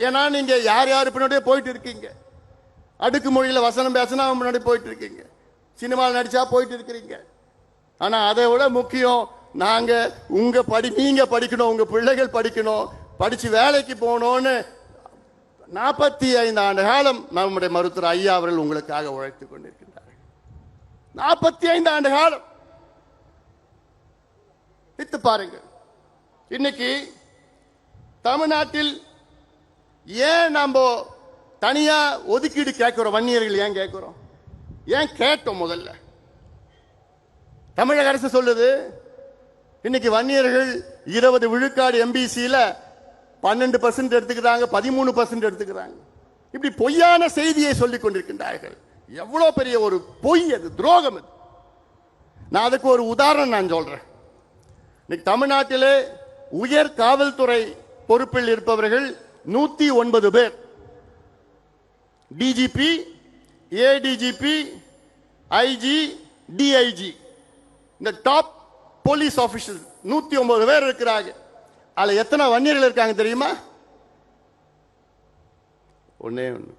ஏன்னா நீங்க யார் யார் பின்னாடியே போயிட்டு இருக்கீங்க. அடுக்கு மொழியில் வசனம் பேசினா முன்னாடி போயிட்டு இருக்கீங்க, சினிமாவில் நடிச்சா போயிட்டு இருக்கிறீங்க. ஆனா அதை விட முக்கியம், நீங்க படிக்கணும், உங்க பிள்ளைகள் படிக்கணும், படிச்சு வேலைக்கு போகணும்னு 45 ஆண்டு காலம் நம்முடைய மருத்துவர் ஐயா அவர்கள் உங்களுக்காக உழைத்துக் கொண்டிருக்கின்றார்கள். 45 ஆண்டு காலம் வித்து பாருங்க. இன்னைக்கு தமிழ்நாட்டில் ஏன் நம்ம தனியா ஒதுக்கீடு கேட்கிறோம்? வன்னியர்கள் ஏன் கேட்கிறோம்? ஏன் கேட்டோம்? முதல்ல தமிழக அரசு சொல்லுது, இன்னைக்கு வன்னியர்கள் 20 விழுக்காடு எம்பிசியில 12% எடுத்துக்கிறாங்க, 13% எடுத்துக்கிறாங்க. இப்படி பொய்யான செய்தியை சொல்லிக் கொண்டிருக்கின்றார்கள். எவ்வளவு பெரிய ஒரு பொய் அது, துரோகம் அது. நான் அதுக்கு ஒரு உதாரணம் நான் சொல்றேன். இன்னைக்கு தமிழ்நாட்டிலே உயர் காவல்துறை பொறுப்பில் இருப்பவர்கள் 109 பேர். டிஜிபி, ஏடிஜிபி, ஐஜி, டிஐஜி, இந்த டாப் போலீஸ் ஆபீசர் 109 பேர் இருக்கிறாங்க. அதுல எத்தனை வன்னியர்கள் இருக்காங்க தெரியுமா? ஒன்னே ஒன்று.